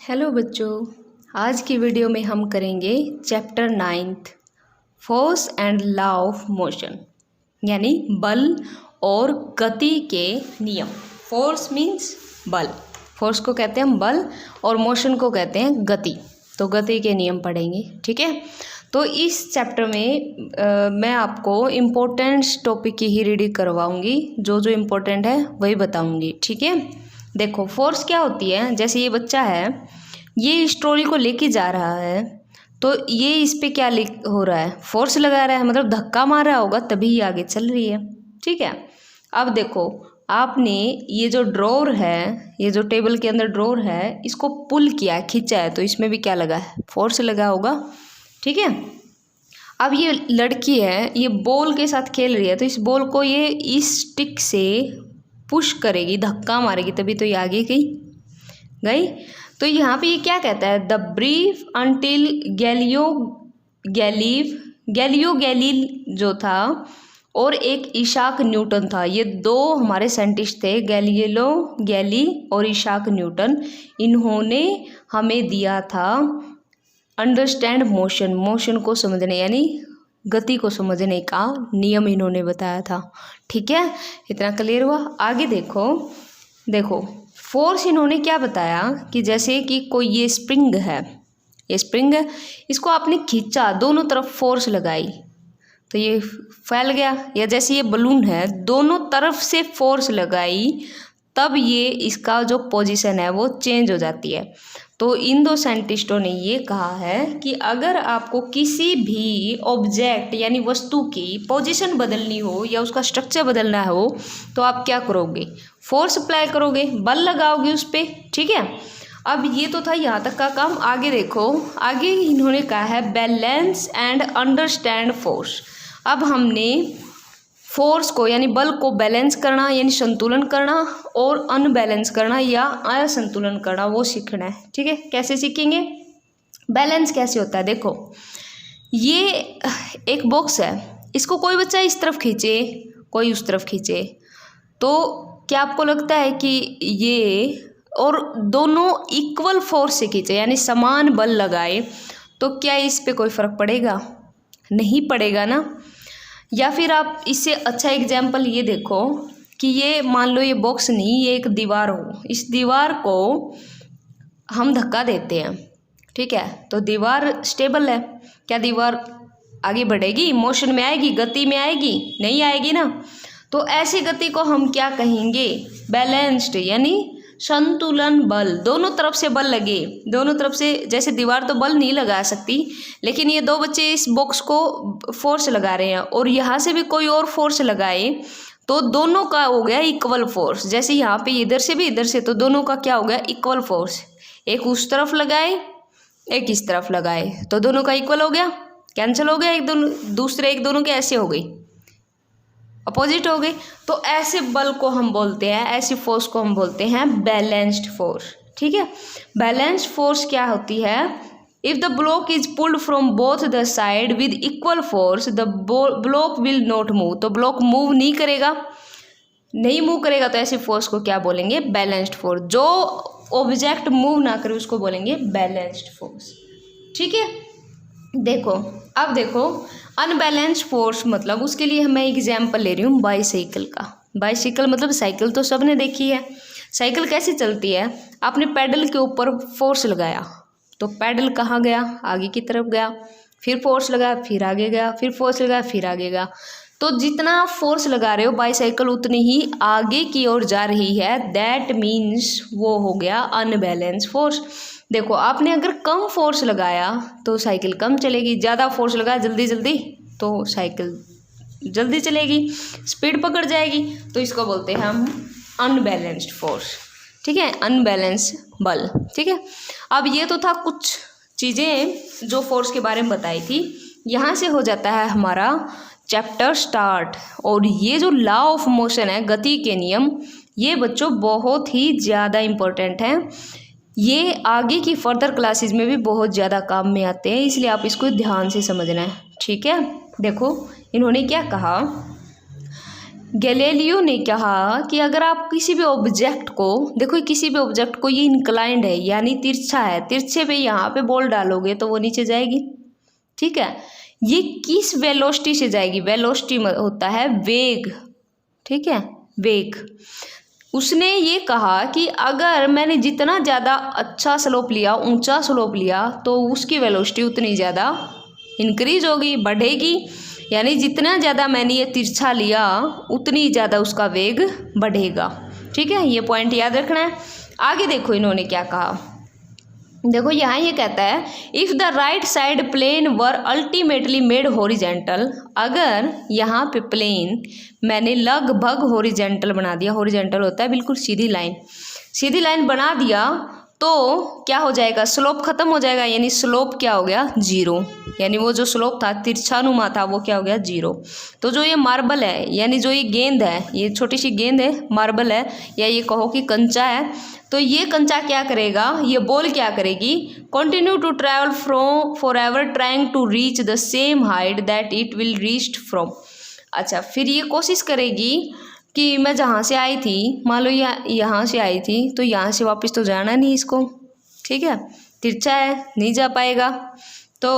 Hello बच्चों, आज की वीडियो में हम करेंगे chapter 9 force and law of motion, यानी बल और गति के नियम। फोर्स मीन्स बल, फोर्स को कहते हैं हम बल और मोशन को कहते हैं गति। तो गति के नियम पढ़ेंगे, ठीक है। तो इस चैप्टर में मैं आपको इम्पोर्टेंट टॉपिक की ही रीडिंग करवाऊंगी, जो जो इम्पोर्टेंट है वही बताऊंगी, ठीक है। देखो फोर्स क्या होती है। जैसे ये बच्चा है, ये इस ट्रॉली को लेके जा रहा है, तो ये इस पे क्या हो रहा है, फोर्स लगा रहा है, मतलब धक्का मार रहा होगा तभी ये आगे चल रही है, ठीक है। अब देखो आपने ये जो ड्रॉर है, ये जो टेबल के अंदर ड्रॉर है, इसको पुल किया है, खींचा है, तो इसमें भी क्या लगा है, फोर्स लगा होगा, ठीक है। अब ये लड़की है, ये बॉल के साथ खेल रही है, तो इस बॉल को ये इस स्टिक से पुश करेगी, धक्का मारेगी, तभी तो ये आगे गई। तो यहाँ पे ये क्या कहता है, द ब्रीफ अंटिल गैलीलियो जो था और एक इशाक न्यूटन था। ये दो हमारे साइंटिस्ट थे, गैली और इशाक न्यूटन। इन्होंने हमें दिया था अंडरस्टैंड मोशन, मोशन को समझने यानी गति को समझने का नियम इन्होंने बताया था, ठीक है। इतना क्लियर हुआ। आगे देखो फोर्स इन्होंने क्या बताया कि जैसे कि कोई ये स्प्रिंग है, इसको आपने खींचा, दोनों तरफ फोर्स लगाई तो ये फैल गया। या जैसे ये बलून है, दोनों तरफ से फोर्स लगाई तब ये इसका जो पोजीशन है वो चेंज हो जाती है। तो इन दो साइंटिस्टों ने ये कहा है कि अगर आपको किसी भी ऑब्जेक्ट यानी वस्तु की पोजीशन बदलनी हो या उसका स्ट्रक्चर बदलना हो, तो आप क्या करोगे, फोर्स अप्लाई करोगे, बल लगाओगे उस पर, ठीक है। अब ये तो था यहाँ तक का काम। आगे देखो, आगे इन्होंने कहा है बैलेंस एंड अंडरस्टैंड फोर्स। अब हमने फोर्स को यानी बल को बैलेंस करना यानी संतुलन करना और अनबैलेंस करना या असंतुलन करना वो सीखना है, ठीक है। कैसे सीखेंगे, बैलेंस कैसे होता है। देखो ये एक बॉक्स है, इसको कोई बच्चा इस तरफ खींचे, कोई उस तरफ खींचे, तो क्या आपको लगता है कि ये और दोनों इक्वल फोर्स से खींचे यानी समान बल लगाए तो क्या इस पे कोई फर्क पड़ेगा, नहीं पड़ेगा ना। या फिर आप इससे अच्छा एग्जाम्पल ये देखो कि ये मान लो ये बॉक्स नहीं, ये एक दीवार हो, इस दीवार को हम धक्का देते हैं, ठीक है, तो दीवार स्टेबल है, क्या दीवार आगे बढ़ेगी, मोशन में आएगी, गति में आएगी, नहीं आएगी ना। तो ऐसी गति को हम क्या कहेंगे, बैलेंस्ड यानी संतुलन बल। दोनों तरफ से बल लगे, दोनों तरफ से, जैसे दीवार तो बल नहीं लगा सकती, लेकिन ये दो बच्चे इस बॉक्स को फोर्स लगा रहे हैं और यहाँ से भी कोई और फोर्स लगाए तो दोनों का हो गया इक्वल फोर्स। जैसे यहाँ पे इधर से भी इधर से, तो दोनों का क्या हो गया, इक्वल फोर्स। एक उस तरफ लगाए, एक इस तरफ लगाए, तो दोनों का इक्वल हो गया, कैंसिल हो गया, एक दोनों के ऐसे हो गई, अपोजिट हो गई। तो ऐसे बल को हम बोलते हैं, ऐसी फोर्स को हम बोलते हैं बैलेंस्ड फोर्स, ठीक है। बैलेंस्ड फोर्स क्या होती है, if the block is pulled from both the side with equal force the block will not move. तो ब्लॉक मूव नहीं करेगा, तो ऐसी फोर्स को क्या बोलेंगे, बैलेंस्ड फोर्स। जो ऑब्जेक्ट मूव ना करे उसको बोलेंगे बैलेंस्ड फोर्स, ठीक है। देखो अब देखो अनबैलेंस्ड फोर्स मतलब, उसके लिए मैं एग्जाम्पल ले रही हूँ बाईसाइकिल का। बाईसाइकिल मतलब साइकिल तो सबने देखी है। साइकिल कैसे चलती है, आपने पैडल के ऊपर फोर्स लगाया तो पैडल कहाँ गया, आगे की तरफ गया, फिर फोर्स लगाया, फिर आगे गया, फिर फोर्स लगाया, फिर आगे गया। तो जितना फोर्स लगा रहे हो बाईसाइकिल उतनी ही आगे की ओर जा रही है, दैट मीन्स वो हो गया अनबैलेंस फोर्स। देखो आपने अगर कम फोर्स लगाया तो साइकिल कम चलेगी, ज़्यादा फोर्स लगाया जल्दी तो साइकिल जल्दी चलेगी, स्पीड पकड़ जाएगी। तो इसको बोलते हैं हम अनबैलेंस्ड फोर्स, ठीक है, अनबैलेंस बल, ठीक है। अब ये तो था कुछ चीज़ें जो फोर्स के बारे में बताई थी। यहाँ से हो जाता है हमारा चैप्टर स्टार्ट। और ये जो लॉ ऑफ मोशन है, गति के नियम, ये बच्चों बहुत ही ज़्यादा इम्पोर्टेंट हैं। ये आगे की फर्दर क्लासेस में भी बहुत ज़्यादा काम में आते हैं, इसलिए आप इसको ध्यान से समझना है, ठीक है। देखो इन्होंने क्या कहा, गैलीलियो ने कहा कि अगर आप किसी भी ऑब्जेक्ट को, देखो किसी भी ऑब्जेक्ट को, ये इंक्लाइंड है यानी तिरछा है, तिरछे पे यहाँ पे बॉल डालोगे तो वो नीचे जाएगी, ठीक है। ये किस वेलोसिटी से जाएगी, वेलोसिटी होता है वेग, ठीक है, वेग। उसने ये कहा कि अगर मैंने जितना ज़्यादा अच्छा स्लोप लिया, ऊंचा स्लोप लिया, तो उसकी वेलोसिटी उतनी ज़्यादा इंक्रीज होगी, बढ़ेगी, यानी जितना ज़्यादा मैंने ये तिरछा लिया उतनी ज़्यादा उसका वेग बढ़ेगा, ठीक है। ये पॉइंट याद रखना है। आगे देखो इन्होंने क्या कहा, देखो यहाँ ये कहता है if the right side plane were ultimately made horizontal, अगर यहाँ पे प्लेन मैंने लगभग हॉरिजेंटल बना दिया, हॉरिजेंटल होता है बिल्कुल सीधी लाइन, सीधी लाइन बना दिया तो क्या हो जाएगा, स्लोप खत्म हो जाएगा, यानी स्लोप क्या हो गया, जीरो, यानी वो जो स्लोप था तिरछानुमा था वो क्या हो गया, जीरो। तो जो ये मार्बल है, यानी जो ये गेंद है, ये छोटी सी गेंद है, मार्बल है, या ये कहो कि कंचा है, तो ये कंचा क्या करेगा, ये बॉल क्या करेगी, continue to travel from forever trying to reach the same height that it will reached from. अच्छा, फिर ये कोशिश करेगी कि मैं जहाँ से आई थी, मान लो यहाँ से आई थी, तो यहाँ से वापस तो जाना नहीं इसको, ठीक है, तिरछा है, नहीं जा पाएगा। तो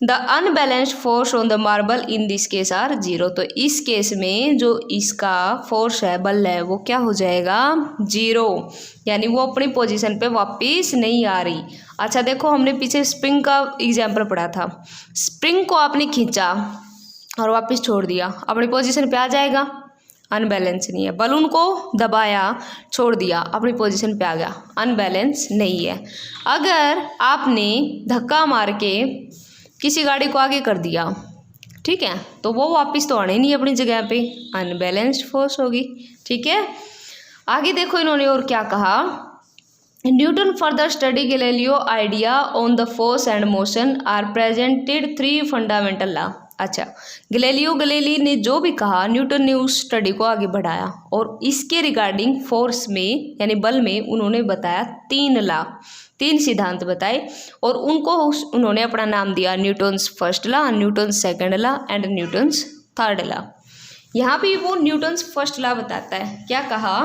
the unbalanced force on the marble in this case are zero, तो इस केस में जो इसका फोर्स है, बल है, वो क्या हो जाएगा, जीरो, यानी वो अपनी पोजीशन पे वापस नहीं आ रही। अच्छा देखो, हमने पीछे स्प्रिंग का एग्जाम्पल पढ़ा था, स्प्रिंग को आपने खींचा और वापस छोड़ दिया, अपनी पोजीशन पे आ जाएगा, अनबैलेंस नहीं है। बलून को दबाया, छोड़ दिया, अपनी पोजीशन पे आ गया, अनबैलेंस नहीं है। अगर आपने धक्का मार के किसी गाड़ी को आगे कर दिया, ठीक है, तो वो वापस तो आने नहीं अपनी जगह पे, अनबैलेंस्ड फोर्स होगी, ठीक है। आगे देखो इन्होंने और क्या कहा, Newton further study Galileo idea on the force and motion are presented three fundamental law. अच्छा, गैलीली ने जो भी कहा, न्यूटन ने उस स्टडी को आगे बढ़ाया और इसके रिगार्डिंग फोर्स में यानी बल में उन्होंने बताया तीन लॉ, तीन सिद्धांत बताए, और उनको उन्होंने अपना नाम दिया, Newton's first law, Newton's second law and Newton's third law. यहाँ भी वो न्यूटन्स फर्स्ट लॉ बताता है, क्या कहा,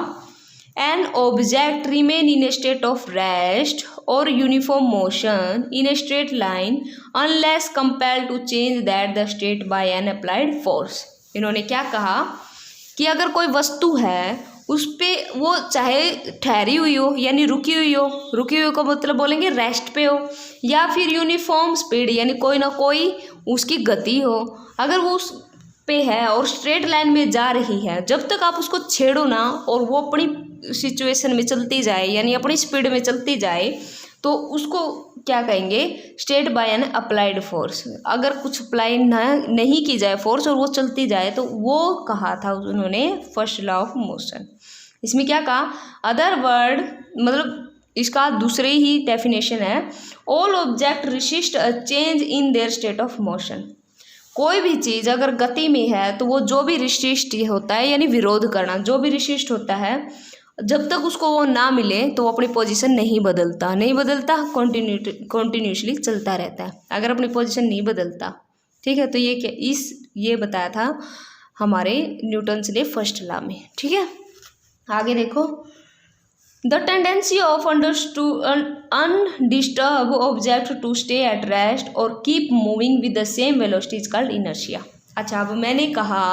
an object remain in a state of rest or uniform motion in a straight line unless compelled to change that the state by an applied force. इन्होंने क्या कहा कि अगर कोई वस्तु है उस पर वो चाहे ठहरी हुई हो यानी रुकी हुई हो, रुकी हुई का मतलब बोलेंगे रेस्ट पे हो, या फिर यूनिफॉर्म स्पीड यानी कोई ना कोई उसकी गति हो, अगर वो उस पे है और स्ट्रेट लाइन में जा रही है, जब तक आप उसको छेड़ो ना और वो अपनी सिचुएशन में चलती जाए यानी अपनी स्पीड में चलती जाए, तो उसको क्या कहेंगे, state by an applied force. अगर कुछ अप्लाई नहीं की जाए फोर्स और वो चलती जाए, तो वो कहा था उन्होंने फर्स्ट लॉ ऑफ मोशन। इसमें क्या कहा, अदर वर्ड मतलब इसका दूसरी ही डेफिनेशन है, all object resist a change in their state of motion. कोई भी चीज़ अगर गति में है तो वो जो भी रेसिस्ट होता है यानी विरोध करना, जो भी रेसिस्ट होता है, जब तक उसको वो ना मिले तो वो अपनी पोजीशन नहीं बदलता, कंटिन्यूसली चलता रहता है अगर अपनी पोजीशन नहीं बदलता, ठीक है। तो ये क्या ये बताया था हमारे न्यूटन्स ने फर्स्ट लॉ में, ठीक है। आगे देखो, the tendency of undisturb object to stay at rest or keep moving with the same velocity is called inertia. अच्छा, अब मैंने कहा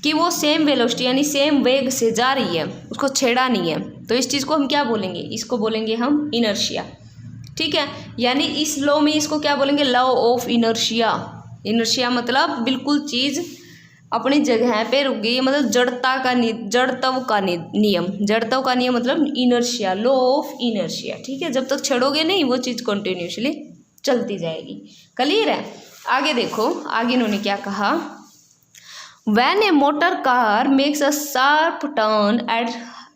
कि वो सेम वेलोसिटी यानी सेम वेग से जा रही है, उसको छेड़ा नहीं है, तो इस चीज़ को हम क्या बोलेंगे, इसको बोलेंगे हम इनर्शिया, ठीक है। यानी इस लॉ में इसको क्या बोलेंगे, लॉ ऑफ इनर्शिया। इनर्शिया मतलब बिल्कुल चीज़ अपनी जगह पे रुक गई, मतलब जड़त्व का नियम मतलब इनर्शिया, लॉ ऑफ इनर्शिया, ठीक है। जब तक छेड़ोगे नहीं वो चीज़ कंटिन्यूसली चलती जाएगी, क्लियर है। आगे देखो, आगे इन्होंने क्या कहा, when a motor car makes a sharp turn at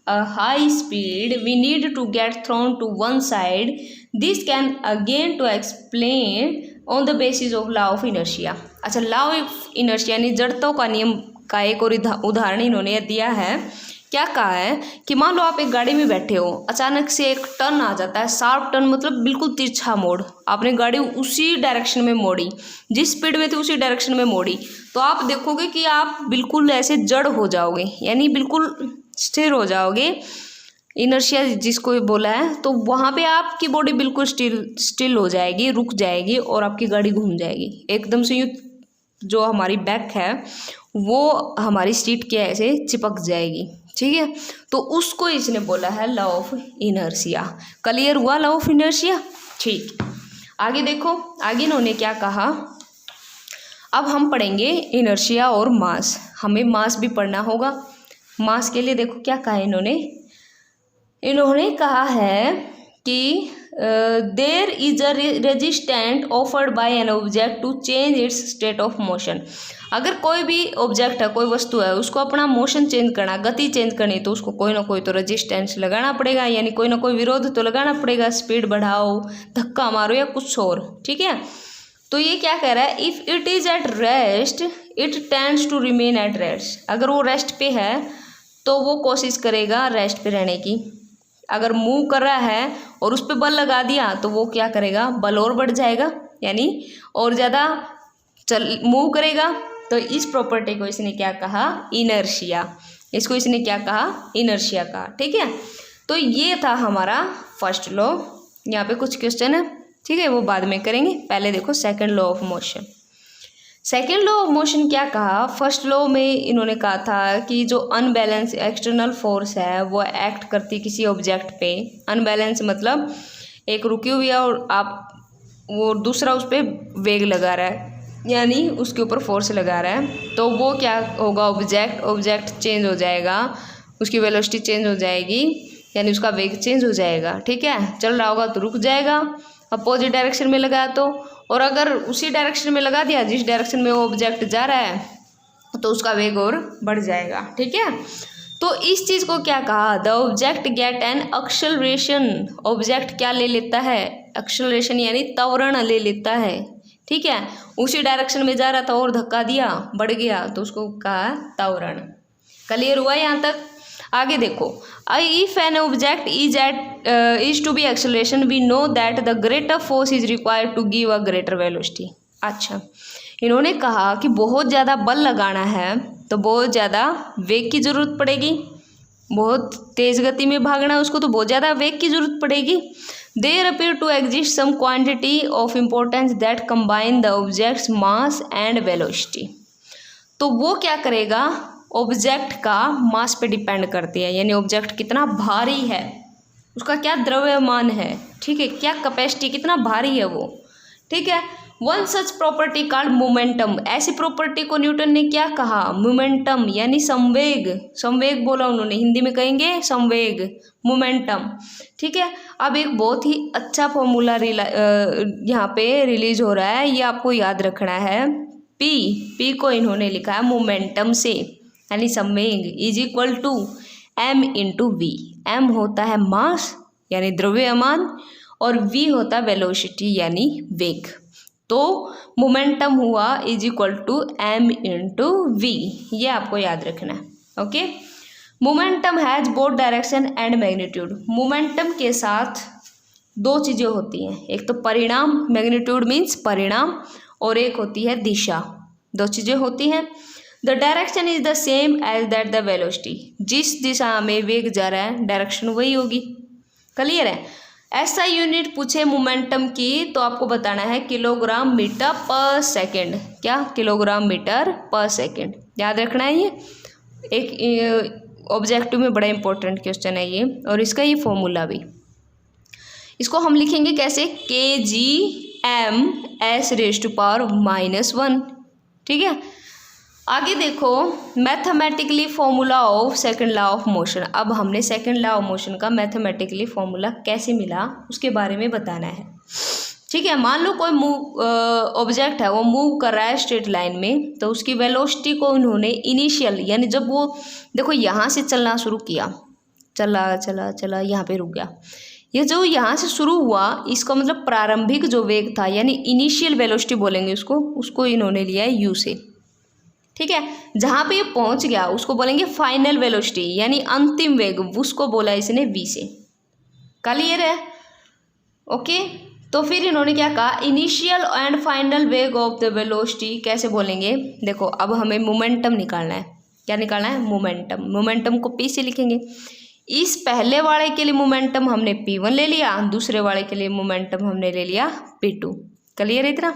a high speed we need to get thrown to one side. This can again to explain on the basis of law of inertia. अच्छा, law of inertia यानी जड़त्व का नियम का एक और उदाहरण इन्होंने दिया है क्या कहा है कि मान लो आप एक गाड़ी में बैठे हो, अचानक से एक टर्न आ जाता है, शार्प टर्न मतलब बिल्कुल तिरछा मोड़, आपने गाड़ी उसी डायरेक्शन में मोड़ी, जिस स्पीड में थी उसी डायरेक्शन में मोड़ी, तो आप देखोगे कि आप बिल्कुल ऐसे जड़ हो जाओगे, यानी बिल्कुल स्थिर हो जाओगे, इनर्शिया जिसको बोला है, तो वहाँ पे आपकी बॉडी बिल्कुल स्टिल हो जाएगी, रुक जाएगी और आपकी गाड़ी घूम जाएगी एकदम से। यूँ जो हमारी बैक है वो हमारी सीट के ऐसे चिपक जाएगी, ठीक है। तो उसको इसने बोला है लॉ ऑफ इनर्शिया। क्लियर हुआ लॉ ऑफ इनर्शिया? ठीक, आगे देखो, आगे इन्होंने क्या कहा, अब हम पढ़ेंगे इनर्शिया और मास। हमें मास भी पढ़ना होगा। मास के लिए देखो क्या कहा इन्होंने कहा है कि there is a resistant offered by an object to change its state of motion. अगर कोई भी ऑब्जेक्ट है, कोई वस्तु है, उसको अपना मोशन चेंज करना, गति चेंज करनी, तो उसको कोई ना कोई तो रेजिस्टेंस लगाना पड़ेगा, यानी कोई ना कोई विरोध तो लगाना पड़ेगा, स्पीड बढ़ाओ, धक्का मारो या कुछ और, ठीक है। तो ये क्या कह रहा है, if it is at rest it tends to remain at rest. अगर वो रेस्ट पे है तो वो कोशिश करेगा रेस्ट पे रहने की। अगर मूव कर रहा है और उस पर बल लगा दिया तो वो क्या करेगा, बल और बढ़ जाएगा, यानी और ज़्यादा मूव करेगा। तो इस प्रॉपर्टी को इसने क्या कहा, इनर्शिया। इसको इसने क्या कहा, इनर्शिया कहा, ठीक है। तो ये था हमारा फर्स्ट लॉ। यहाँ पे कुछ क्वेश्चन है, ठीक है, वो बाद में करेंगे। पहले देखो second law of motion. Second law of motion क्या कहा, फर्स्ट लॉ में इन्होंने कहा था कि जो अनबैलेंस एक्सटर्नल फोर्स है वो एक्ट करती किसी ऑब्जेक्ट पे। अनबैलेंस मतलब एक रुकी हुई है और आप वो दूसरा उस पर वेग लगा रहा है, यानी उसके ऊपर फोर्स लगा रहा है, तो वो क्या होगा, ऑब्जेक्ट चेंज हो जाएगा, उसकी वेलोसिटी चेंज हो जाएगी, यानी उसका वेग चेंज हो जाएगा, ठीक है। चल रहा होगा तो रुक जाएगा, अपोजिट डायरेक्शन में लगा तो, और अगर उसी डायरेक्शन में लगा दिया जिस डायरेक्शन में वो ऑब्जेक्ट जा रहा है तो उसका वेग और बढ़ जाएगा, ठीक है। तो इस चीज़ को क्या कहा, the object get an acceleration. Object क्या ले लेता है, एक्सेलरेशन यानी त्वरण ले लेता है, ठीक है। उसी डायरेक्शन में जा रहा था और धक्का दिया, बढ़ गया, तो उसको कहा त्वरण। क्लियर हुआ यहाँ तक? आगे देखो, if an object is to be acceleration we know that the greater force is required to give a greater velocity. अच्छा, इन्होंने कहा कि बहुत ज़्यादा बल लगाना है तो बहुत ज़्यादा वेग की ज़रूरत पड़ेगी, बहुत तेज़ गति में भागना है उसको तो बहुत ज़्यादा वेग की ज़रूरत पड़ेगी। There appear to exist some quantity of importance that combine the object's mass and velocity. तो वो क्या करेगा, ऑब्जेक्ट का मास पे डिपेंड करती है, यानी ऑब्जेक्ट कितना भारी है, उसका क्या द्रव्यमान है, ठीक है, क्या कैपेसिटी, कितना भारी है वो, ठीक है। One such property called momentum. ऐसी प्रॉपर्टी को न्यूटन ने क्या कहा, मोमेंटम, यानी संवेग। संवेग बोला उन्होंने, हिंदी में कहेंगे संवेग, मोमेंटम, ठीक है। अब एक बहुत ही अच्छा फॉर्मूला यहाँ पे रिलीज हो रहा है, ये आपको याद रखना है। पी को इन्होंने लिखा है मोमेंटम से, यानी संवेग is equal to m into v. m होता है मास यानी द्रव्यमान और v होता है वेलोसिटी यानी वेग। तो मोमेंटम हुआ is equal to m into v, ये आपको याद रखना है, okay. Momentum has both direction and magnitude. Momentum के साथ दो चीज़ें होती हैं, एक तो परिणाम, मैग्नीट्यूड मीन्स परिणाम, और एक होती है दिशा। दो चीज़ें होती हैं। The direction is the same as that the velocity. जिस दिशा में वेग जा रहा है डायरेक्शन वही होगी। क्लियर है? ऐसा यूनिट पूछे मोमेंटम की तो आपको बताना है किलोग्राम मीटर पर सेकेंड। क्या? किलोग्राम मीटर पर सेकेंड, याद रखना है। ये एक ऑब्जेक्टिव में बड़ा इंपॉर्टेंट क्वेश्चन है ये, और इसका ये फॉर्मूला भी। इसको हम लिखेंगे कैसे, kgm(s⁻⁻1), ठीक है। आगे देखो, mathematically formula of second law of motion. अब हमने सेकंड लॉ ऑफ मोशन का मैथमेटिकली फॉर्मूला कैसे मिला उसके बारे में बताना है, ठीक है। मान लो कोई ऑब्जेक्ट है, वो मूव कर रहा है स्ट्रेट लाइन में, तो उसकी वेलोसिटी को उन्होंने इनिशियल, यानी जब वो देखो यहाँ से चलना शुरू किया, चला चला चला, यहाँ पे रुक गया, ये जो यहाँ से शुरू हुआ इसका मतलब प्रारंभिक जो वेग था, यानी इनिशियल वेलोसिटी बोलेंगे उसको इन्होंने लिया है u से, ठीक है। जहाँ पे ये पहुँच गया उसको बोलेंगे फाइनल वेलोसिटी, यानी अंतिम वेग, उसको बोला इसने v से। क्लियर है? ओके। तो फिर इन्होंने क्या कहा, इनिशियल एंड फाइनल वेग ऑफ द वेलोसिटी कैसे बोलेंगे। देखो अब हमें मोमेंटम निकालना है। क्या निकालना है? मोमेंटम। मोमेंटम को p से लिखेंगे। इस पहले वाले के लिए मोमेंटम हमने p1 ले लिया, दूसरे वाले के लिए मोमेंटम हमने ले लिया p2। क्लियर है इतना?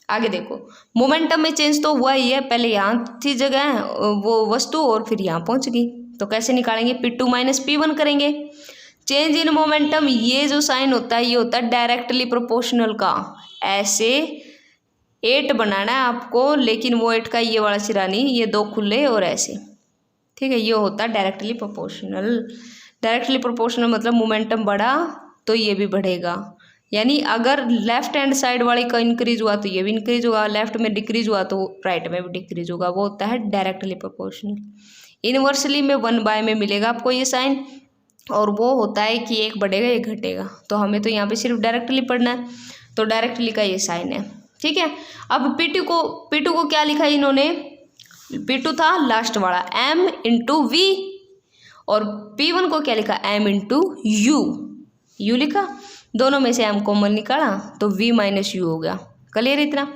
आगे देखो, मोमेंटम में चेंज तो हुआ ही है, पहले यहाँ थी जगह वो वस्तु और फिर यहाँ पहुँच गई। तो कैसे निकालेंगे? p2 माइनस p1 करेंगे। चेंज इन मोमेंटम, ये जो साइन होता है ये होता है डायरेक्टली प्रोपोर्शनल का। ऐसे 8 बनाना है आपको, लेकिन वो 8 का ये वाला सिरा नहीं, ये 2 खुले और ऐसे, ठीक है। ये होता है डायरेक्टली प्रोपोर्शनल। डायरेक्टली प्रोपोर्शनल मतलब मोमेंटम बढ़ा तो ये भी बढ़ेगा, यानी अगर लेफ्ट हैंड साइड वाले का इंक्रीज हुआ तो ये भी इंक्रीज होगा, लेफ्ट में डिक्रीज हुआ तो राइट में भी डिक्रीज होगा। वो होता है डायरेक्टली प्रोपोर्शनल। इनवर्सली में 1/, में मिलेगा आपको ये साइन, और वो होता है कि एक बढ़ेगा एक घटेगा। तो हमें तो यहाँ पे सिर्फ डायरेक्टली पढ़ना है, तो डायरेक्टली का ये साइन है, ठीक है। अब P2 को क्या लिखा इन्होंने? P2 था लास्ट वाला m इंटू वी, और P1 को क्या लिखा? m इंटू यू लिखा। दोनों में से m कॉमन निकाला तो v माइनस यू हो गया। क्लियर इतना?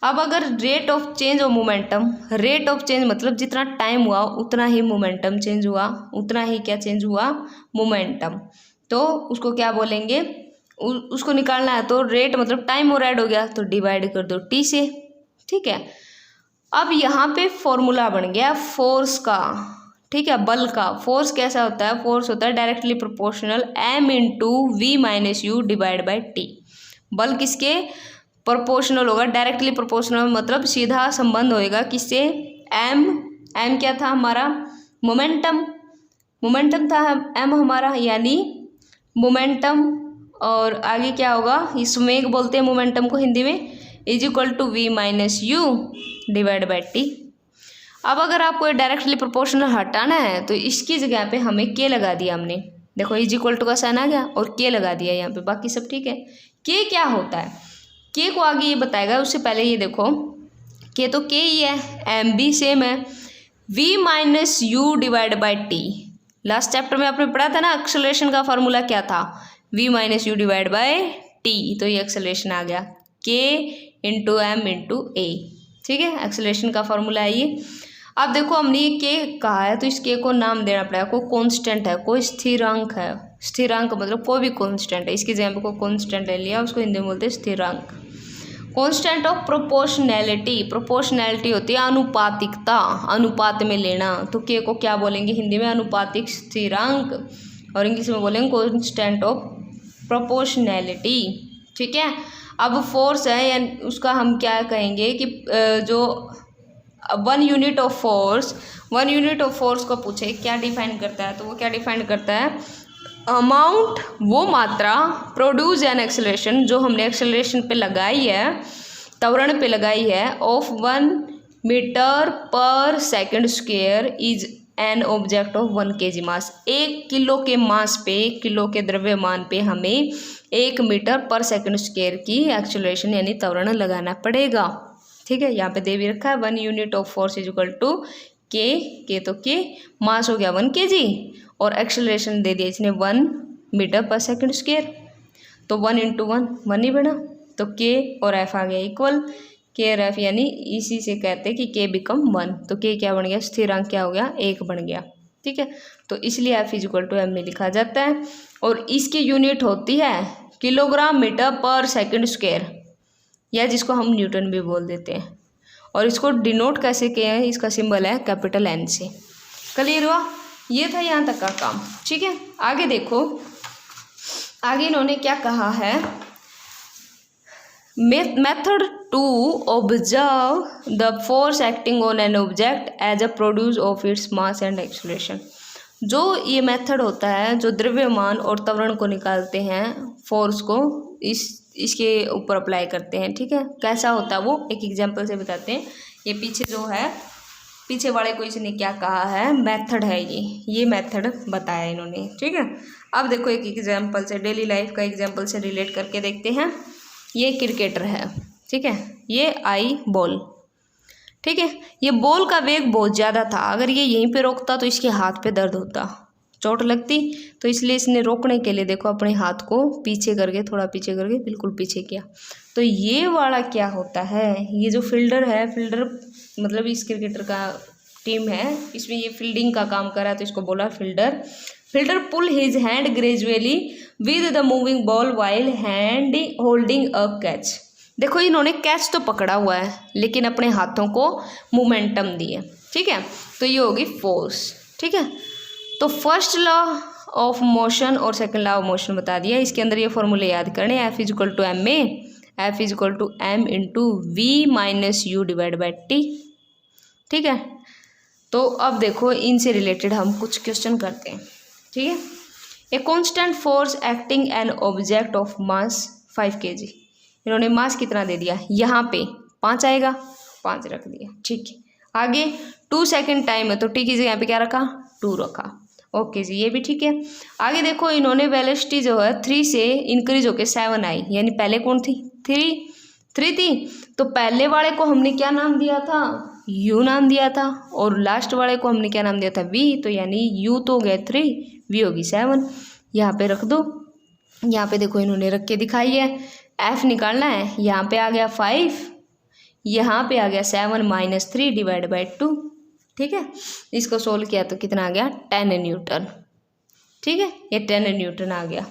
अब अगर rate of change of momentum, rate of change मतलब जितना टाइम हुआ उतना ही मोमेंटम चेंज हुआ, उतना ही क्या चेंज हुआ? मोमेंटम। तो उसको क्या बोलेंगे? उसको निकालना है तो रेट मतलब टाइम और ऐड हो गया तो डिवाइड कर दो t से, ठीक है। अब यहाँ पे फॉर्मूला बन गया फोर्स का, ठीक है, बल का। फोर्स कैसा होता है? फोर्स होता है directly proportional m into we minus you divide by t. बल किसके प्रोपोर्शनल होगा? डायरेक्टली प्रोपोर्शनल मतलब सीधा संबंध होएगा किससे? m क्या था हमारा? मोमेंटम था m हमारा, यानी मोमेंटम, और आगे क्या होगा? इस वेग बोलते हैं मोमेंटम को हिंदी में, is equal to V minus you divide by T. अब अगर आपको डायरेक्टली प्रोपोर्शनल हटाना है तो इसकी जगह पे हमें के लगा दिया हमने। देखो इज इक्वल टू का साइन आ गया और के लगा दिया यहाँ पे, बाकी सब ठीक है। के क्या होता है? के को आगे ये बताएगा, उससे पहले ये देखो के तो के ही है, एम भी सेम है, V minus you divide by T. Last chapter में आपने पढ़ा था ना एक्सेलरेशन का फार्मूला क्या था? V minus you divide by T. तो ये एक्सेलरेशन आ गया के इंटू एम इंटू ए, ठीक है। एक्सेलरेशन का फार्मूला है ये। अब देखो हमने ये के कहा है तो इस के को नाम देना पड़ेगा। कोई कांस्टेंट है, कोई स्थिरांक है। स्थिरांक मतलब कोई भी कांस्टेंट है, इसकी जगह पे कोई कांस्टेंट ले लिया, उसको हिंदी में बोलते हैं स्थिरांक। कांस्टेंट ऑफ प्रोपोर्शनैलिटी, प्रोपोर्शनैलिटी होती है अनुपातिकता, अनुपात में लेना। तो के को क्या बोलेंगे हिंदी में? अनुपातिक स्थिरांक, और इंग्लिश में बोलेंगे कांस्टेंट ऑफ प्रोपोर्शनैलिटी, ठीक है। अब फोर्स है, या उसका हम क्या कहेंगे कि जो 1 unit of force, 1 unit of force को पूछे क्या डिफाइन करता है, तो वो क्या डिफाइन करता है? अमाउंट, वो मात्रा, प्रोड्यूस एन एक्सेलरेशन, जो हमने एक्सेलरेशन पे लगाई है, त्वरण पे लगाई है, of 1 metre per second square is an object of 1 kg mass. 1 kilo के मास पे, 1 किलो के द्रव्यमान पे हमें 1 मीटर पर सेकंड स्क्वायर की एक्सेलरेशन यानी त्वरण लगाना पड़ेगा, ठीक है। यहाँ पे दे भी रखा है 1 unit of force is equal to के तो के, मास हो गया 1 kg, और एक्सेलरेशन दे दिया इसने 1 मीटर पर सेकंड स्क्वायर। तो 1 इंटू 1 ही बना, तो के और एफ आ गया इक्वल, के और एफ, यानी इसी से कहते हैं कि के बिकम 1। तो के क्या बन गया? स्थिरांक क्या हो गया? 1 बन गया, ठीक है। तो इसलिए F is equal to M में लिखा जाता है, और इसकी यूनिट होती है kilogram metre per second square, या जिसको हम न्यूटन भी बोल देते हैं। और इसको डिनोट कैसे किया है? इसका सिंबल है कैपिटल एन से। क्लियर हुआ? ये था यहाँ तक का काम, ठीक है। आगे देखो, आगे इन्होंने क्या कहा है? Method to observe the force acting on an object as a produce of its mass and acceleration. जो ये मेथड होता है जो द्रव्यमान और त्वरण को निकालते हैं, फोर्स को इसके ऊपर अप्लाई करते हैं, ठीक है। कैसा होता है वो एक एग्जांपल से बताते हैं। ये पीछे जो है, पीछे वाले को इसने क्या कहा है? मेथड है ये मेथड बताया इन्होंने, ठीक है। अब देखो एक एग्जांपल से, डेली लाइफ का एग्जांपल से रिलेट करके देखते हैं। ये क्रिकेटर है, ठीक है, ये आई बॉल, ठीक है। ये बॉल का वेग बहुत ज़्यादा था, अगर ये यहीं पे रोकता तो इसके हाथ पे दर्द होता, चोट लगती। तो इसलिए इसने रोकने के लिए देखो अपने हाथ को पीछे करके, थोड़ा पीछे करके बिल्कुल पीछे किया। तो ये वाला क्या होता है, ये जो फील्डर है, फील्डर मतलब इस क्रिकेटर का टीम है, इसमें ये फील्डिंग का काम कर रहा है तो इसको बोला fielder. Fielder pull his hand gradually with the moving ball while hand holding a catch. देखो इन्होंने कैच तो पकड़ा हुआ है लेकिन अपने हाथों को मोमेंटम दिए, ठीक है। तो ये होगी फोर्स, ठीक है। तो फर्स्ट लॉ ऑफ मोशन और सेकंड लॉ ऑफ मोशन बता दिया। इसके अंदर ये फॉर्मूले याद करने, F is equal to M में, F is equal to M into we minus you divide by T, ठीक है। तो अब देखो इनसे रिलेटेड हम कुछ क्वेश्चन करते हैं, ठीक है। A constant force acting an object of mass 5 kg। इन्होंने मास कितना दे दिया, यहाँ पे 5 आएगा, 5 रख दिया, ठीक है। आगे 2 सेकेंड टाइम है तो टी की जगह यहाँ पे क्या रखा, 2 रखा, ओके जी, ये भी ठीक है। आगे देखो इन्होंने वेलोसिटी जो है 3 से इंक्रीज होके 7 आई, यानी पहले कौन थी, 3 थी। तो पहले वाले को हमने क्या नाम दिया था, u नाम दिया था, और लास्ट वाले को हमने क्या नाम दिया था, v। तो यानी u तो हो गया 3, v होगी 7, यहाँ पे रख दो। यहाँ पे देखो इन्होंने रख के दिखाई है, f निकालना है, यहाँ पे आ गया 5, यहाँ पे आ गया 7 माइनस 3 डिवाइड बाई 2, ठीक है। इसको सोल्व किया तो कितना आ गया, 10 न्यूटन, ठीक है, ये 10 न्यूटन आ गया,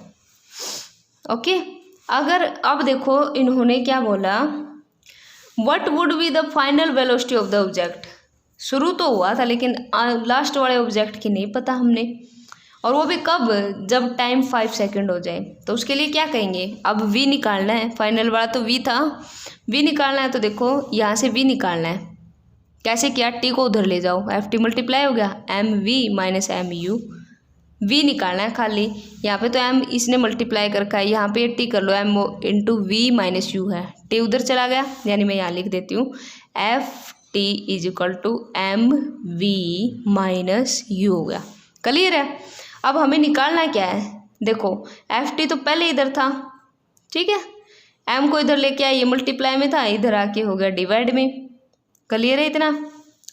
ओके। अगर अब देखो इन्होंने क्या बोला, what would be the final velocity of the object. शुरू तो हुआ था लेकिन लास्ट वाले ऑब्जेक्ट की नहीं पता हमने, और वो भी कब, जब टाइम 5 सेकंड हो जाए। तो उसके लिए क्या कहेंगे, अब v निकालना है, फाइनल वाला तो v था, v निकालना है। तो देखो यहाँ से v निकालना है, कैसे किया, t को उधर ले जाओ, एफ टी मल्टीप्लाई हो गया, M V minus M U, v निकालना है खाली। यहाँ पे तो m इसने मल्टीप्लाई कर रखा है, यहाँ पे t कर लो, m into we minus U है, t उधर चला गया, यानी मैं यहाँ लिख देती हूँ F T is equal to M V minus U हो गया। क्लियर है। अब हमें निकालना क्या है, देखो एफ टी तो पहले इधर था, ठीक है, m को इधर लेके आए, ये मल्टीप्लाई में था, इधर आके हो गया डिवाइड में। क्लियर है इतना।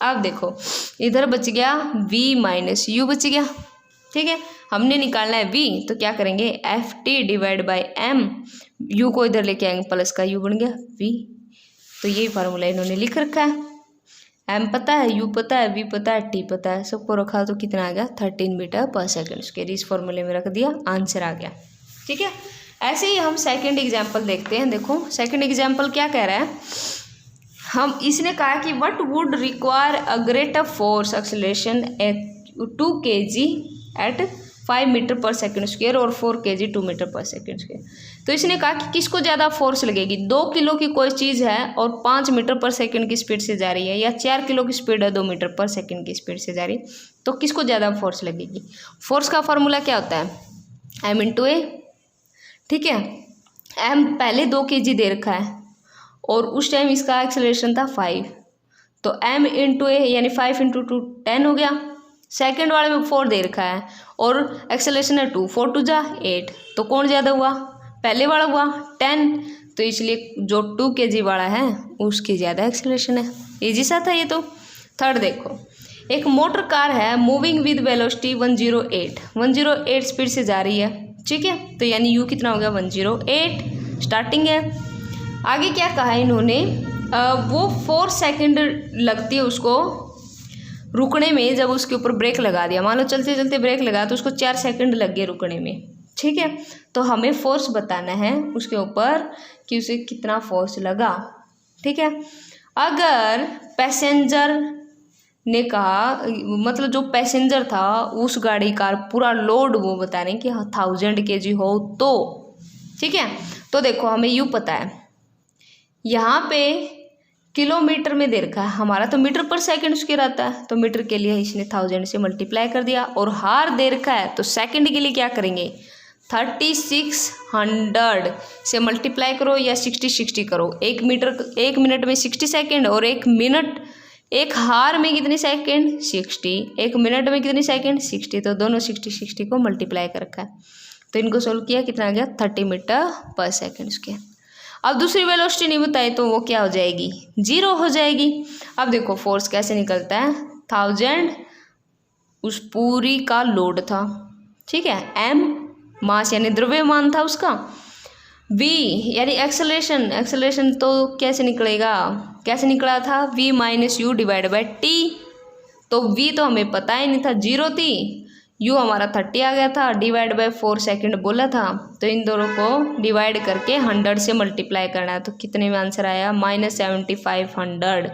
अब देखो इधर बच गया v माइनस यू बच गया, ठीक है। हमने निकालना है v, तो क्या करेंगे, F T divide by M, U को इधर लेके आएंगे, प्लस का u बन गया v। तो यही फार्मूला इन्होंने लिख रखा है, m पता है, u पता है, v पता है, t पता है, सबको रखा तो कितना आ गया, 13 मीटर पर सेकेंड स्क्वायर। इस फॉर्मूले में रख दिया, आंसर आ गया, ठीक है। ऐसे ही हम सेकेंड एग्जाम्पल देखते हैं। देखो सेकेंड एग्जाम्पल क्या कह रहा है, हम इसने कहा कि what would require a greater force acceleration at 2 kg at 5 metre per second square और 4 kg 2 metre per second square. तो इसने कहा कि किसको ज़्यादा फोर्स लगेगी, 2 किलो की कोई चीज़ है और 5 मीटर पर सेकेंड की स्पीड से जा रही है, या 4 किलो की स्पीड है 2 मीटर पर सेकेंड की स्पीड से जा रही है, तो किसको ज़्यादा फोर्स लगेगी। फोर्स का फॉर्मूला क्या होता है, m इंटू ए, ठीक है। m पहले 2 kg दे रखा है और उस टाइम इसका एक्सेलरेशन था 5, तो m इंटू ए यानी 5 इंटू 2 10 हो गया। सेकेंड वाले में 4 दे रखा है और एक्सेलरेशन है 2, 4 2 जा 8, तो कौन ज़्यादा हुआ, पहले वाला हुआ 10, तो इसलिए जो 2 kg वाला है उसकी ज़्यादा एक्सेलरेशन है। इजी सा था ये तो। थर्ड देखो, एक मोटर कार है मूविंग विद वेलोसिटी 108 स्पीड से जा रही है, ठीक है। तो यानी u कितना हो गया, 108 स्टार्टिंग है। आगे क्या कहा है इन्होंने, वो 4 सेकंड लगती है उसको रुकने में, जब उसके ऊपर ब्रेक लगा दिया, मान लो चलते चलते ब्रेक लगा तो उसको 4 सेकंड लग गए रुकने में, ठीक है। तो हमें फोर्स बताना है उसके ऊपर कि उसे कितना फोर्स लगा, ठीक है। अगर पैसेंजर ने कहा, मतलब जो पैसेंजर था उस गाड़ी का पूरा लोड वो बता रहे हैं कि 1000 kg हो तो, ठीक है। तो देखो हमें यू पता है, यहाँ पे किलोमीटर में दे रखा है, हमारा तो मीटर पर सेकंड स्क्वायर आता है, तो मीटर के लिए इसने 1000 से मल्टीप्लाई कर दिया, और हार दे रखा है तो सेकंड के लिए क्या करेंगे, 3600 से मल्टीप्लाई करो या 60 करो। 1 मिनट में 60 सेकंड, और 1 मिनट, एक हार में कितने सेकंड 60, 1 मिनट में कितने सेकंड 60, तो दोनों 60 को मल्टीप्लाई कर रखा है। तो इनको सोल्व किया, कितना आ गया 30 मीटर पर सेकंड स्क्वायर। अब दूसरी वेलोसिटी नहीं बताई तो वो क्या हो जाएगी, 0 हो जाएगी। अब देखो फोर्स कैसे निकलता है, 1000 उस पूरी का लोड था, ठीक है, m मास यानी द्रव्यमान था उसका, v यानी एक्सेलरेशन तो कैसे निकलेगा, कैसे निकला था, v minus you divide by T. तो v तो हमें पता ही नहीं था, 0 थी, u हमारा 30 आ गया था, डिवाइड बाई 4 सेकंड बोला था। तो इन दोनों को डिवाइड करके 100 से मल्टीप्लाई करना है। तो कितने में आंसर आया, -7500।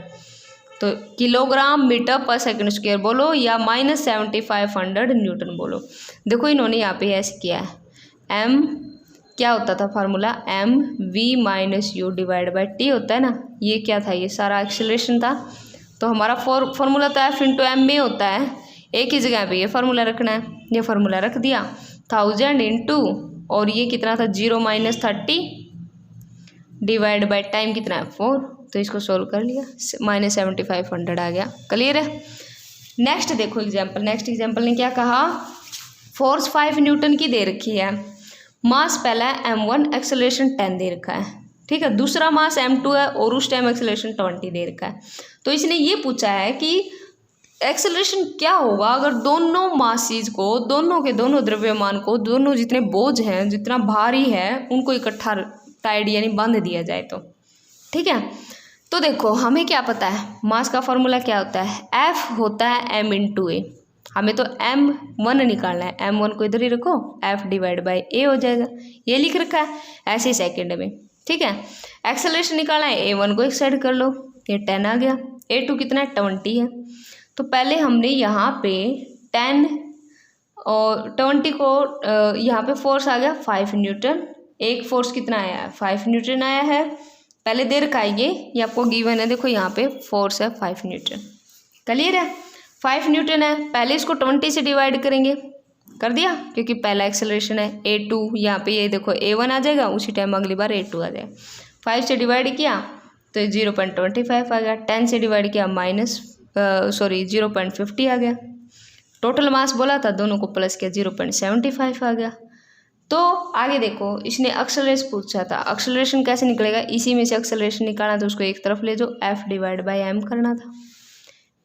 तो kilogram metre per second square बोलो या -7500 न्यूटन बोलो। देखो इन्होंने यहाँ पे ऐसे किया है, m क्या होता था formula, m v minus you divide by T होता है ना, ये क्या था, ये सारा एक्सेलरेशन था। तो हमारा फार्मूला तो f इंटू एम में होता है, एक ही जगह पे ये फार्मूला रखना है, ये फार्मूला रख दिया, 1000 इंटू और ये कितना था 0 - 30 डिवाइड बाई टाइम कितना है 4। तो इसको सोल्व कर लिया, -7500 आ गया। क्लियर है। नेक्स्ट देखो एग्जाम्पल, नेक्स्ट एग्जाम्पल ने क्या कहा, फोर्स 5 न्यूटन की दे रखी है, मास पहला है m1, एक्सेलरेशन 10 दे रखा है, ठीक है, दूसरा मास m2 है और उस टाइम एक्सेलरेशन 20 दे रखा है। तो इसने ये पूछा है कि एक्सेलरेशन क्या होगा अगर दोनों मासीज को, दोनों के दोनों द्रव्यमान को, दोनों जितने बोझ हैं, जितना भारी है, उनको इकट्ठा टाइड यानी बांध दिया जाए तो, ठीक है। तो देखो हमें क्या पता है, मास का फॉर्मूला क्या होता है, F होता है m इंटू ए। हमें तो m1 निकालना है, m1 को इधर ही रखो, F डिवाइड बाई ए हो जाएगा, ये लिख रखा है ऐसे सेकंड में, ठीक है। एक्सेलरेशन निकालना है, a1 को एक साइड कर लो, ये 10 आ गया, a2 कितना है 20 है। तो पहले हमने यहाँ पे 10 और 20 को यहाँ पे फोर्स आ गया 5 न्यूटन, एक फोर्स कितना आया है 5 न्यूटन आया है, पहले दे रखा है ये आपको गिवन है, देखो यहाँ पे फोर्स है 5 न्यूटन। क्लियर है, 5 न्यूटन है, पहले इसको 20 से डिवाइड करेंगे, कर दिया, क्योंकि पहला एक्सेलरेशन है। a2 यहाँ पे ये देखो a1 आ जाएगा, उसी टाइम अगली बार a2 आ जाएगा। 5 से डिवाइड किया तो 0.25 आ गया, 10 से डिवाइड किया 0.50 आ गया, टोटल मास बोला था, दोनों को प्लस किया 0.75 आ गया। तो आगे देखो इसने एक्सेलरेशन पूछा था, एक्सेलरेशन कैसे निकलेगा, इसी में से एक्सेलरेशन निकालना तो उसको एक तरफ ले जाओ, F डिवाइड बाई एम करना था।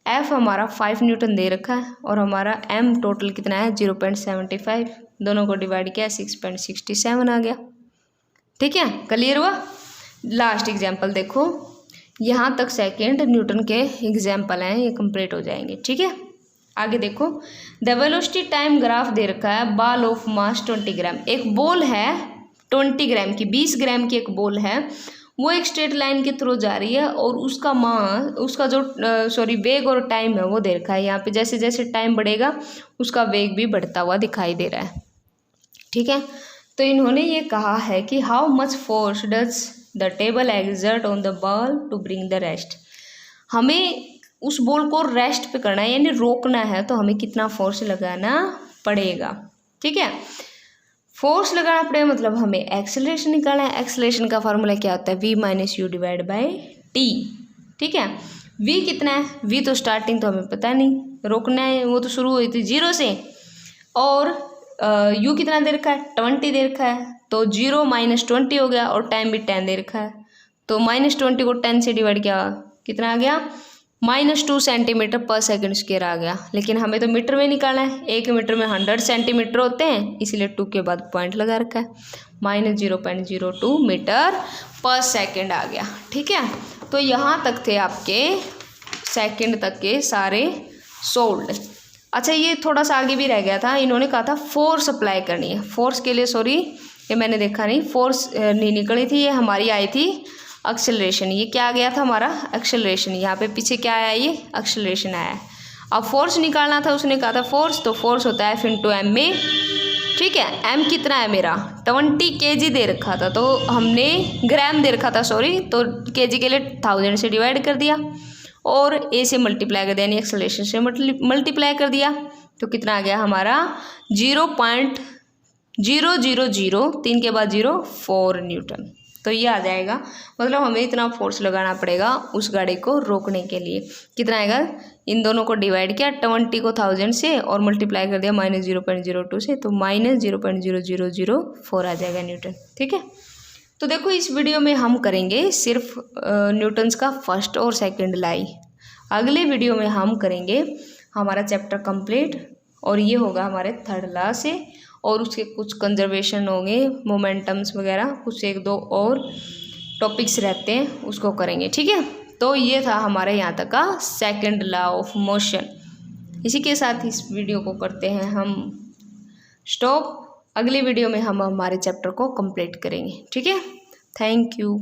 F हमारा 5 न्यूटन दे रखा है और हमारा M टोटल कितना है 0.75, दोनों को डिवाइड किया 6.67 आ गया, ठीक है। क्लियर हुआ। लास्ट एग्जाम्पल देखो, यहाँ तक सेकेंड न्यूटन के एग्जाम्पल हैं, ये कंप्लीट हो जाएंगे, ठीक है। आगे देखो, द वेलोसिटी टाइम ग्राफ दे रखा है, बॉल ऑफ मास 20 ग्राम, एक बॉल है 20 ग्राम की, 20 ग्राम की एक बॉल है, वो एक स्ट्रेट लाइन के थ्रू जा रही है और उसका मास, उसका जो वेग और टाइम है वो दे रखा है। यहाँ पे जैसे जैसे टाइम बढ़ेगा उसका वेग भी बढ़ता हुआ दिखाई दे रहा है, ठीक है। तो इन्होंने ये कहा है कि how much force does the table exert on the ball to bring the rest, हमें उस बॉल को रेस्ट पे करना है यानी रोकना है, तो हमें कितना फोर्स लगाना पड़ेगा, ठीक है। फोर्स लगाना पड़ेगा मतलब हमें एक्सेलरेशन निकालना है, एक्सेलरेशन का फार्मूला क्या होता है, v minus you divide by T, ठीक है। v कितना है, v तो स्टार्टिंग तो हमें पता नहीं, रोकना है वो तो शुरू हुई थी 0 से, और u कितना दे रखा है 20 दे रखा है, तो 0 - 20 हो गया और टाइम भी 10 दे रखा है, तो -20 को 10 से डिवाइड किया कितना आ गया -2 सेंटीमीटर पर सेकंड स्क्वायर आ गया। लेकिन हमें तो मीटर में निकालना है, 1 मीटर में 100 सेंटीमीटर होते हैं, इसीलिए 2 के बाद पॉइंट लगा रखा है, -0.02 मीटर पर सेकंड आ गया, ठीक है। तो यहाँ तक थे आपके सेकंड तक के सारे सोल्ड। अच्छा ये थोड़ा सा आगे भी रह गया था, इन्होंने कहा था फोर्स अप्लाई करनी है, फोर्स के लिए सॉरी ये मैंने देखा नहीं, फोर्स नहीं निकली थी, ये हमारी आई थी एक्सेलरेशन, ये क्या आ गया था हमारा एक्सेलरेशन, यहाँ पे पीछे क्या आया ये एक्सेलरेशन आया है। अब फोर्स निकालना था, उसने कहा था फोर्स, तो फोर्स होता है F इंटू एम में, ठीक है। m कितना है मेरा 20 kg दे रखा था, तो हमने ग्राम दे रखा था सॉरी, तो kg के लिए 1000 से डिवाइड कर दिया और a से मल्टीप्लाई कर दिया यानी एक्सेलरेशन से मल्टीप्लाई कर दिया, तो कितना आ गया हमारा 0.0003 3 के बाद 4 न्यूटन। तो ये आ जाएगा, मतलब हमें इतना फोर्स लगाना पड़ेगा उस गाड़ी को रोकने के लिए। कितना आएगा, इन दोनों को डिवाइड किया 20 को 1000 से और मल्टीप्लाई कर दिया -0.02 से, तो -0.0004 आ जाएगा न्यूटन, ठीक है। तो देखो इस वीडियो में हम करेंगे सिर्फ न्यूटन्स का फर्स्ट और सेकंड लाई। अगले वीडियो में हम करेंगे हमारा चैप्टर कंप्लीट, और ये होगा हमारे थर्ड लॉ से, और उसके कुछ कंजर्वेशन होंगे, मोमेंटम्स वगैरह, कुछ एक दो और टॉपिक्स रहते हैं उसको करेंगे। ठीक है, तो ये था हमारे यहाँ तक का सेकंड लॉ ऑफ मोशन। इसी के साथ इस वीडियो को करते हैं हम स्टॉप। अगले वीडियो में हम हमारे चैप्टर को कंप्लीट करेंगे। ठीक है, थैंक यू।